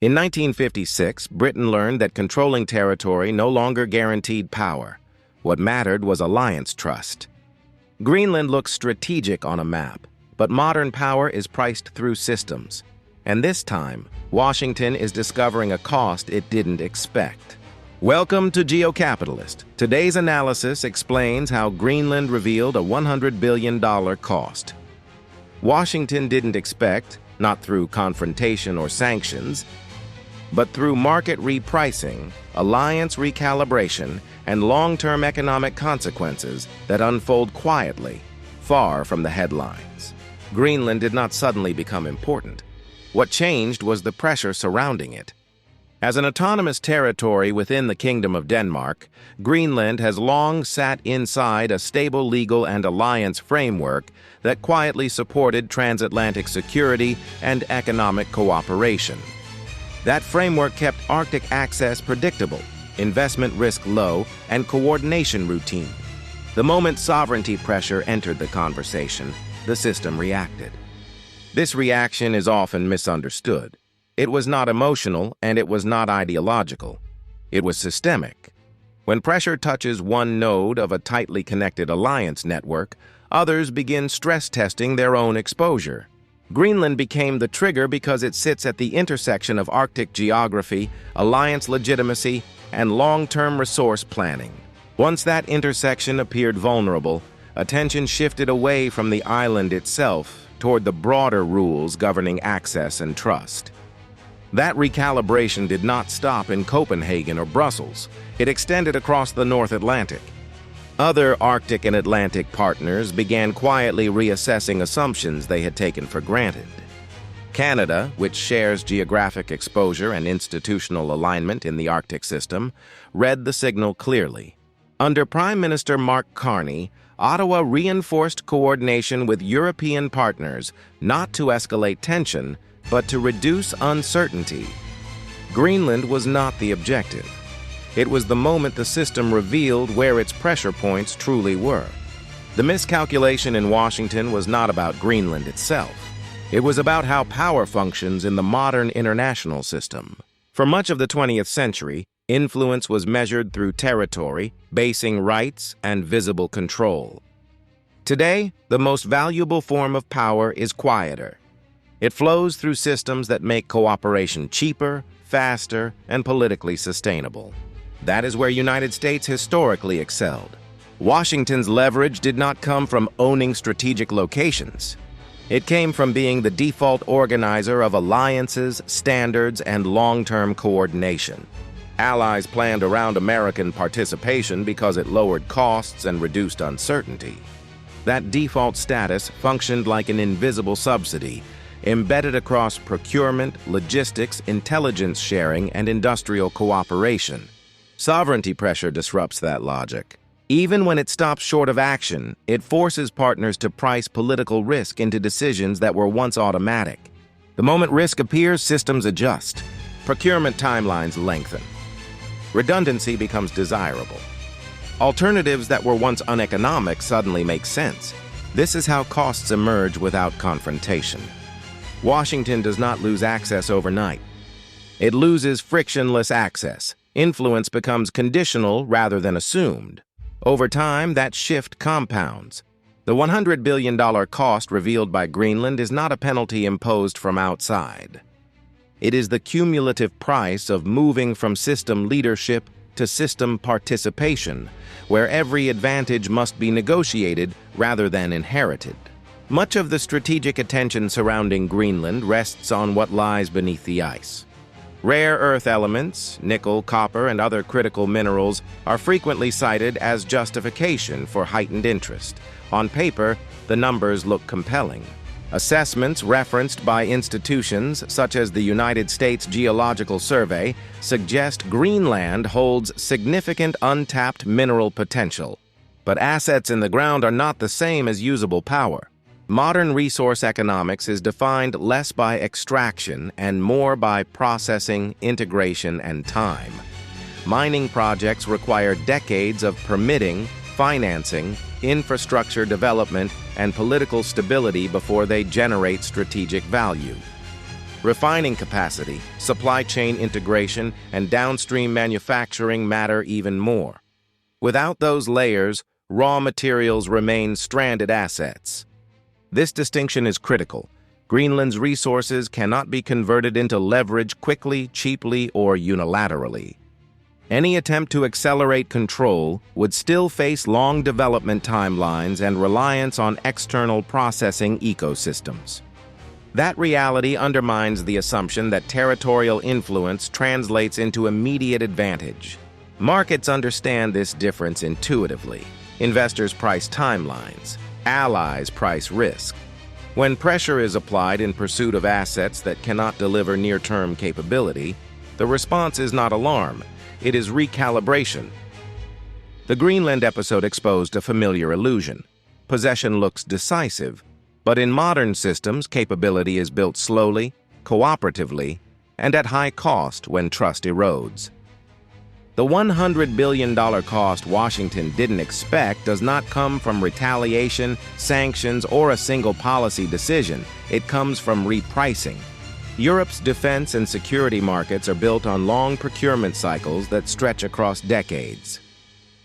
In 1956, Britain learned that controlling territory no longer guaranteed power. What mattered was alliance trust. Greenland looks strategic on a map, but modern power is priced through systems. And this time, Washington is discovering a cost it didn't expect. Welcome to Geocapitalist. Today's analysis explains how Greenland revealed a $100 billion cost. Washington didn't expect, not through confrontation or sanctions, but through market repricing, alliance recalibration, and long-term economic consequences that unfold quietly, far from the headlines. Greenland did not suddenly become important. What changed was the pressure surrounding it. As an autonomous territory within the Kingdom of Denmark, Greenland has long sat inside a stable legal and alliance framework that quietly supported transatlantic security and economic cooperation. That framework kept Arctic access predictable, investment risk low, and coordination routine. The moment sovereignty pressure entered the conversation, the system reacted. This reaction is often misunderstood. It was not emotional and it was not ideological. It was systemic. When pressure touches one node of a tightly connected alliance network, others begin stress testing their own exposure. Greenland became the trigger because it sits at the intersection of Arctic geography, alliance legitimacy, and long-term resource planning. Once that intersection appeared vulnerable, attention shifted away from the island itself toward the broader rules governing access and trust. That recalibration did not stop in Copenhagen or Brussels. It extended across the North Atlantic. Other Arctic and Atlantic partners began quietly reassessing assumptions they had taken for granted. Canada, which shares geographic exposure and institutional alignment in the Arctic system, read the signal clearly. Under Prime Minister Mark Carney, Ottawa reinforced coordination with European partners not to escalate tension, but to reduce uncertainty. Greenland was not the objective. It was the moment the system revealed where its pressure points truly were. The miscalculation in Washington was not about Greenland itself. It was about how power functions in the modern international system. For much of the 20th century, influence was measured through territory, basing rights, and visible control. Today, the most valuable form of power is quieter. It flows through systems that make cooperation cheaper, faster, and politically sustainable. That is where United States historically excelled. Washington's leverage did not come from owning strategic locations. It came from being the default organizer of alliances, standards, and long-term coordination. Allies planned around American participation because it lowered costs and reduced uncertainty. That default status functioned like an invisible subsidy, embedded across procurement, logistics, intelligence sharing, and industrial cooperation. Sovereignty pressure disrupts that logic. Even when it stops short of action, it forces partners to price political risk into decisions that were once automatic. The moment risk appears, systems adjust. Procurement timelines lengthen. Redundancy becomes desirable. Alternatives that were once uneconomic suddenly make sense. This is how costs emerge without confrontation. Washington does not lose access overnight. It loses frictionless access. Influence becomes conditional rather than assumed. Over time, that shift compounds. The $100 billion cost revealed by Greenland is not a penalty imposed from outside. It is the cumulative price of moving from system leadership to system participation, where every advantage must be negotiated rather than inherited. Much of the strategic attention surrounding Greenland rests on what lies beneath the ice. Rare earth elements, nickel, copper, and other critical minerals are frequently cited as justification for heightened interest. On paper, the numbers look compelling. Assessments referenced by institutions such as the United States Geological Survey suggest Greenland holds significant untapped mineral potential. But assets in the ground are not the same as usable power. Modern resource economics is defined less by extraction and more by processing, integration, and time. Mining projects require decades of permitting, financing, infrastructure development, and political stability before they generate strategic value. Refining capacity, supply chain integration, and downstream manufacturing matter even more. Without those layers, raw materials remain stranded assets. This distinction is critical. Greenland's resources cannot be converted into leverage quickly, cheaply, or unilaterally. Any attempt to accelerate control would still face long development timelines and reliance on external processing ecosystems. That reality undermines the assumption that territorial influence translates into immediate advantage. Markets understand this difference intuitively. Investors price timelines. Allies price risk. When pressure is applied in pursuit of assets that cannot deliver near-term capability, the response is not alarm. It is recalibration. The Greenland episode exposed a familiar illusion. Possession looks decisive, but in modern systems, capability is built slowly, cooperatively, and at high cost when trust erodes. The $100 billion cost Washington didn't expect does not come from retaliation, sanctions, or a single policy decision. It comes from repricing. Europe's defense and security markets are built on long procurement cycles that stretch across decades.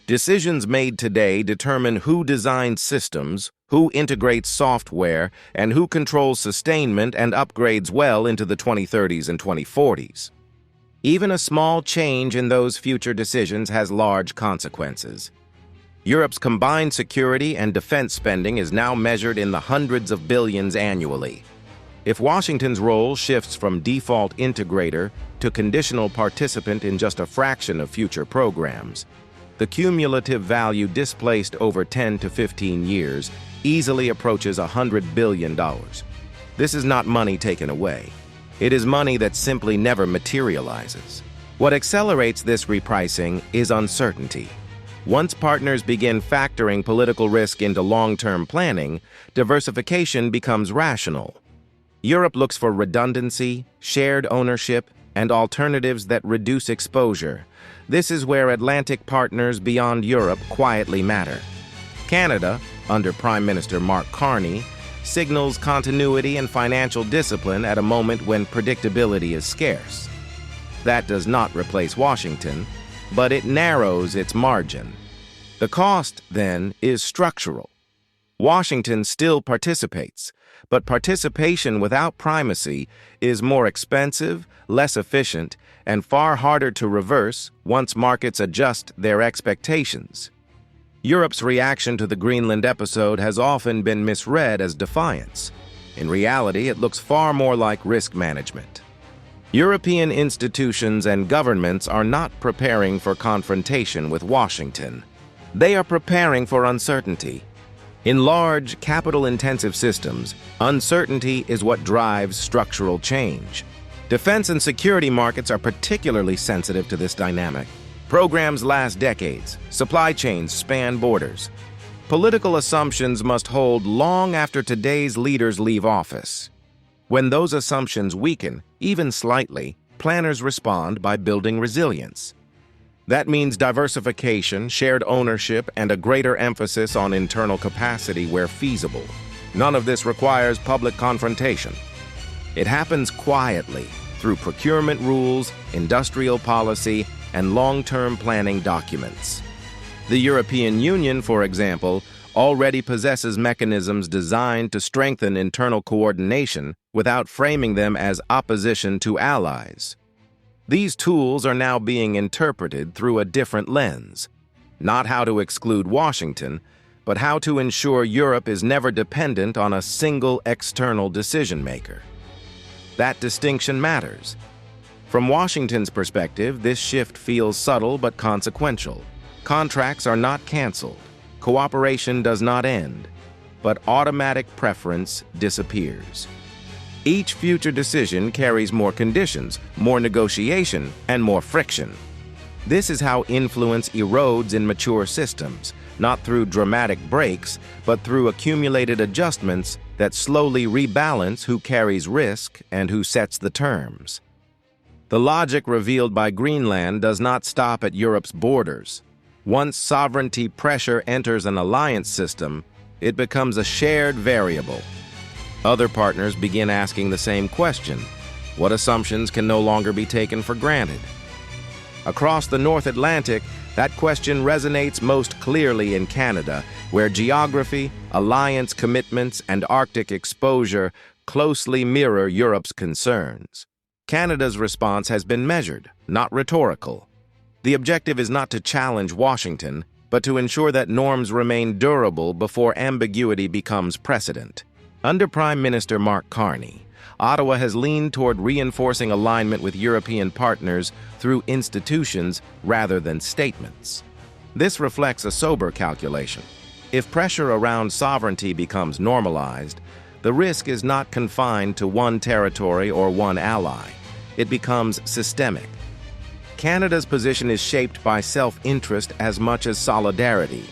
Decisions made today determine who designs systems, who integrates software, and who controls sustainment and upgrades well into the 2030s and 2040s. Even a small change in those future decisions has large consequences. Europe's combined security and defense spending is now measured in the hundreds of billions annually. If Washington's role shifts from default integrator to conditional participant in just a fraction of future programs, the cumulative value displaced over 10 to 15 years easily approaches $100 billion. This is not money taken away. It is money that simply never materializes. What accelerates this repricing is uncertainty. Once partners begin factoring political risk into long-term planning, diversification becomes rational. Europe looks for redundancy, shared ownership, and alternatives that reduce exposure. This is where Atlantic partners beyond Europe quietly matter. Canada, under Prime Minister Mark Carney, signals continuity and financial discipline at a moment when predictability is scarce. That does not replace Washington, but it narrows its margin. The cost, then, is structural. Washington still participates, but participation without primacy is more expensive, less efficient, and far harder to reverse once markets adjust their expectations. Europe's reaction to the Greenland episode has often been misread as defiance. In reality, it looks far more like risk management. European institutions and governments are not preparing for confrontation with Washington. They are preparing for uncertainty. In large, capital-intensive systems, uncertainty is what drives structural change. Defense and security markets are particularly sensitive to this dynamic. Programs last decades. Supply chains span borders. Political assumptions must hold long after today's leaders leave office. When those assumptions weaken, even slightly, planners respond by building resilience. That means diversification, shared ownership, and a greater emphasis on internal capacity where feasible. None of this requires public confrontation. It happens quietly through procurement rules, industrial policy, and long-term planning documents. The European Union, for example, already possesses mechanisms designed to strengthen internal coordination without framing them as opposition to allies. These tools are now being interpreted through a different lens, not how to exclude Washington, but how to ensure Europe is never dependent on a single external decision-maker. That distinction matters. From Washington's perspective, this shift feels subtle but consequential. Contracts are not canceled. Cooperation does not end, but automatic preference disappears. Each future decision carries more conditions, more negotiation, and more friction. This is how influence erodes in mature systems, not through dramatic breaks, but through accumulated adjustments that slowly rebalance who carries risk and who sets the terms. The logic revealed by Greenland does not stop at Europe's borders. Once sovereignty pressure enters an alliance system, it becomes a shared variable. Other partners begin asking the same question. What assumptions can no longer be taken for granted? Across the North Atlantic, that question resonates most clearly in Canada, where geography, alliance commitments, and Arctic exposure closely mirror Europe's concerns. Canada's response has been measured, not rhetorical. The objective is not to challenge Washington, but to ensure that norms remain durable before ambiguity becomes precedent. Under Prime Minister Mark Carney, Ottawa has leaned toward reinforcing alignment with European partners through institutions rather than statements. This reflects a sober calculation. If pressure around sovereignty becomes normalized, the risk is not confined to one territory or one ally. It becomes systemic. Canada's position is shaped by self-interest as much as solidarity.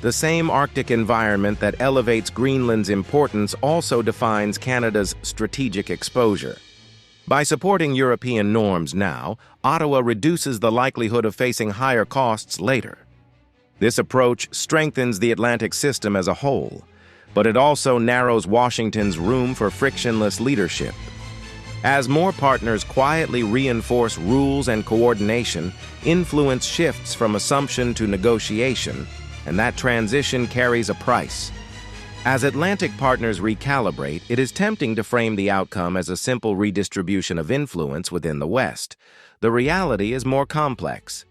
The same Arctic environment that elevates Greenland's importance also defines Canada's strategic exposure. By supporting European norms now, Ottawa reduces the likelihood of facing higher costs later. This approach strengthens the Atlantic system as a whole, but it also narrows Washington's room for frictionless leadership. As more partners quietly reinforce rules and coordination, influence shifts from assumption to negotiation, and that transition carries a price. As Atlantic partners recalibrate, it is tempting to frame the outcome as a simple redistribution of influence within the West. The reality is more complex.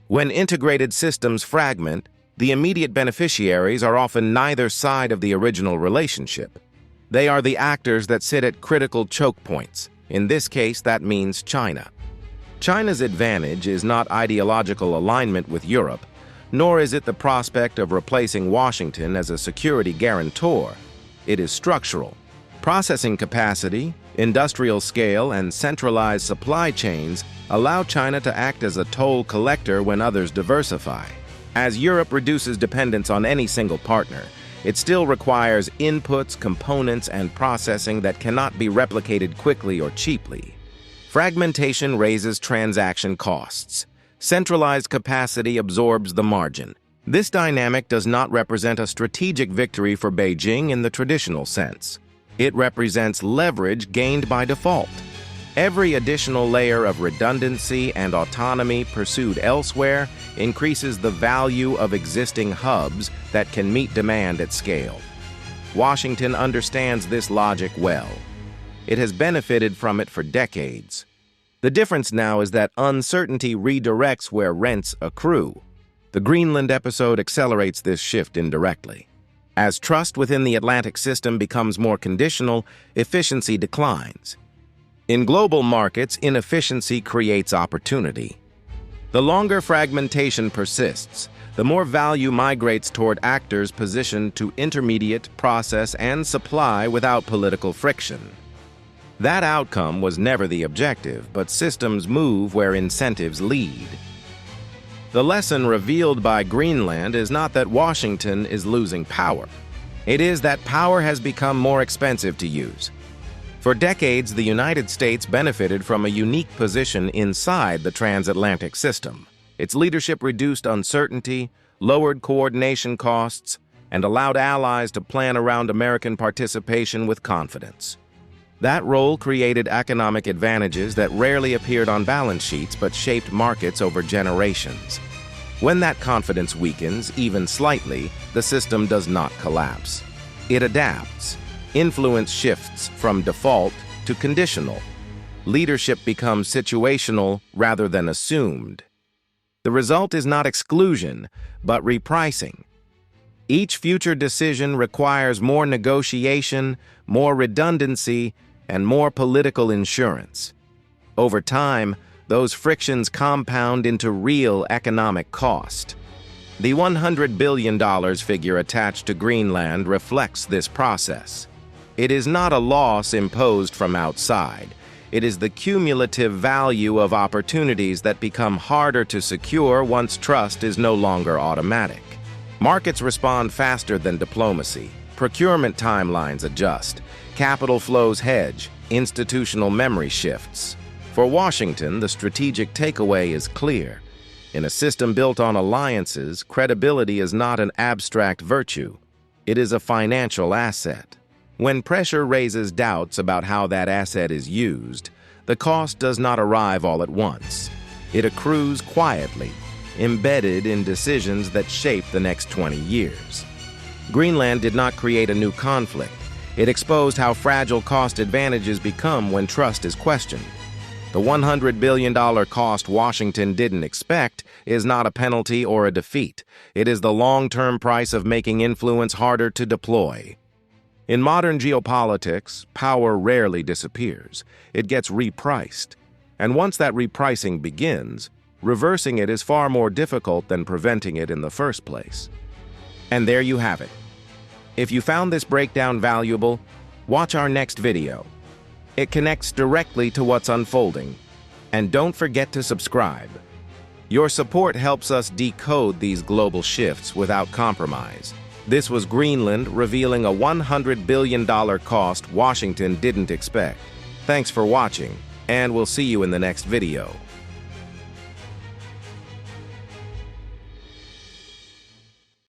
When integrated systems fragment, the immediate beneficiaries are often neither side of the original relationship. They are the actors that sit at critical choke points. In this case, that means China. China's advantage is not ideological alignment with Europe, nor is it the prospect of replacing Washington as a security guarantor. It is structural. Processing capacity, industrial scale, and centralized supply chains allow China to act as a toll collector when others diversify. As Europe reduces dependence on any single partner, it still requires inputs, components, and processing that cannot be replicated quickly or cheaply. Fragmentation raises transaction costs. Centralized capacity absorbs the margin. This dynamic does not represent a strategic victory for Beijing in the traditional sense. It represents leverage gained by default. Every additional layer of redundancy and autonomy pursued elsewhere increases the value of existing hubs that can meet demand at scale. Washington understands this logic well. It has benefited from it for decades. The difference now is that uncertainty redirects where rents accrue. The Greenland episode accelerates this shift indirectly. As trust within the Atlantic system becomes more conditional, efficiency declines. In global markets, inefficiency creates opportunity. The longer fragmentation persists, the more value migrates toward actors positioned to intermediate, process, and supply without political friction. That outcome was never the objective, but systems move where incentives lead. The lesson revealed by Greenland is not that Washington is losing power. It is that power has become more expensive to use. For decades, the United States benefited from a unique position inside the transatlantic system. Its leadership reduced uncertainty, lowered coordination costs, and allowed allies to plan around American participation with confidence. That role created economic advantages that rarely appeared on balance sheets but shaped markets over generations. When that confidence weakens, even slightly, the system does not collapse. It adapts. Influence shifts from default to conditional. Leadership becomes situational rather than assumed. The result is not exclusion, but repricing. Each future decision requires more negotiation, more redundancy, and more political insurance. Over time, those frictions compound into real economic cost. The $100 billion figure attached to Greenland reflects this process. It is not a loss imposed from outside. It is the cumulative value of opportunities that become harder to secure once trust is no longer automatic. Markets respond faster than diplomacy. Procurement timelines adjust. Capital flows hedge. Institutional memory shifts. For Washington, the strategic takeaway is clear. In a system built on alliances, credibility is not an abstract virtue. It is a financial asset. When pressure raises doubts about how that asset is used, The cost does not arrive all at once. It accrues quietly, embedded in decisions that shape the next 20 years. Greenland did not create a new conflict. It exposed how fragile cost advantages become when trust is questioned. The $100 billion cost Washington didn't expect is not a penalty or a defeat. It is the long-term price of making influence harder to deploy. In modern geopolitics, power rarely disappears. It gets repriced. And once that repricing begins, reversing it is far more difficult than preventing it in the first place. And there you have it. If you found this breakdown valuable, watch our next video. It connects directly to what's unfolding. And don't forget to subscribe. Your support helps us decode these global shifts without compromise. This was Greenland revealing a $100 billion cost Washington didn't expect. Thanks for watching, and we'll see you in the next video.